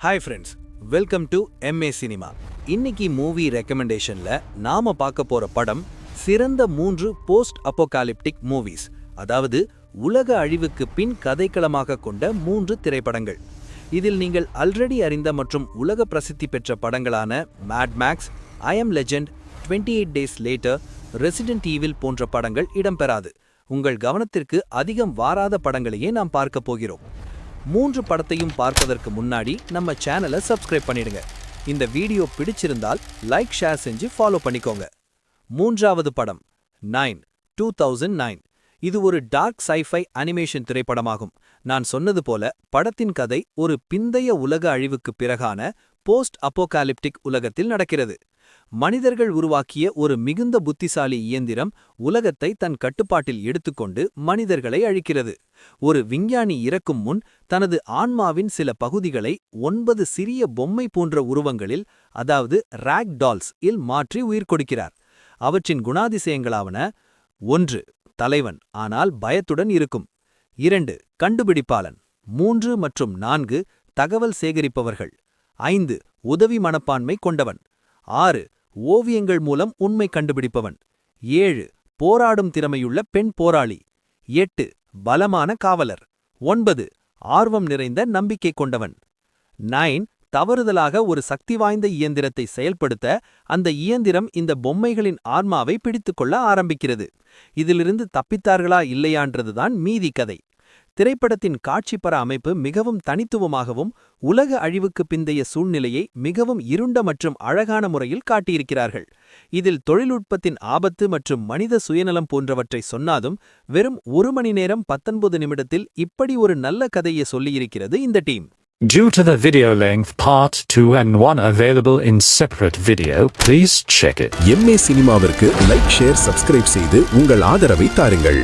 Hi friends, welcome to MA cinema. இன்னைக்கு movie ரெக்கமெண்டேஷன்ல நாம பார்க்க போற படம் சிறந்த 3 போஸ்ட் அப்போகாலிப்டிக் மூவிஸ், அதாவது உலக அழிவுக்கு பின் கதைக்களமாக கொண்ட 3 திரைப்படங்கள். இதில் நீங்கள் ஆல்ரெடி அறிந்த மற்றும் உலக பிரசித்தி பெற்ற படங்களான Mad Max, I Am Legend, 28 Days Later, Resident Evil போன்ற படங்கள் இடம்பெறாது. உங்கள் கவனத்திற்கு அதிகம் வாராத படங்களையே நாம் பார்க்க போகிறோம். 3 படத்தையும் பார்ப்பதற்கு முன்னாடி நம்ம சேனலை சப்ஸ்கிரைப் பண்ணிடுங்க. இந்த வீடியோ பிடிச்சிருந்தால் லைக், ஷேர் செஞ்சு ஃபாலோ பண்ணிக்கோங்க. 3வது படம் 9 2009. இது ஒரு டார்க் சைஃபை அனிமேஷன் திரைப்படமாகும். நான் சொன்னது போல படத்தின் கதை ஒரு பிந்தைய உலக அழிவுக்கு பிறகான போஸ்ட் அப்போகாலிப்டிக் உலகத்தில் நடக்கிறது. மனிதர்கள் உருவாக்கிய ஒரு மிகுந்த புத்திசாலி இயந்திரம் உலகத்தை தன் கட்டுப்பாட்டில் எடுத்துக்கொண்டு மனிதர்களை அழிக்கிறது. ஒரு விஞ்ஞானி இறக்கும் முன் தனது ஆன்மாவின் சில பகுதிகளை 9 சிறிய பொம்மை போன்ற உருவங்களில், அதாவது ராக் டால்ஸ் இல் மாற்றி உயிர் கொடுக்கிறார். அவற்றின் குணாதிசயங்களாவன: 1 தலைவன், ஆனால் பயத்துடன் இருக்கும்; 2 கண்டுபிடிப்பாளன்; 3 மற்றும் 4 தகவல் சேகரிப்பவர்கள்; 5 உதவி மனப்பான்மை கொண்டவன்; 6 ஓவியங்கள் மூலம் உண்மை கண்டுபிடிப்பவன்; 7 போராடும் திறமையுள்ள பெண் போராளி; 8 பலமான காவலர்; 9 ஆர்வம் நிறைந்த நம்பிக்கை கொண்டவன். 9 தவறுதலாக ஒரு சக்தி வாய்ந்த இயந்திரத்தை செயல்படுத்த அந்த இயந்திரம் இந்த பொம்மைகளின் ஆன்மாவை பிடித்துக்கொள்ள ஆரம்பிக்கிறது. இதிலிருந்து தப்பித்தார்களா இல்லையான்றதுதான் மீதி கதை. திரைப்படத்தின் காட்சிப்பட அமைப்பு மிகவும் தனித்துவமாகவும் உலக அழிவுக்கு பிந்தைய சூழ்நிலையை மிகவும் இருண்ட மற்றும் அழகான முறையில் காட்டியிருக்கிறார்கள். இதில் தொழில்நுட்பத்தின் ஆபத்து மற்றும் மனித சுயநலம் போன்றவற்றை சொன்னாலும் வெறும் 1 மணி நேரம் 19 நிமிடத்தில் இப்படி ஒரு நல்ல கதையை சொல்லியிருக்கிறது இந்த team. Due to the video length, part 2 and 1 available in separate video, please check it. MA சினிமாவிற்கு லைக், ஷேர், சப்ஸ்கிரைப் செய்து உங்கள் ஆதரவை தாருங்கள்.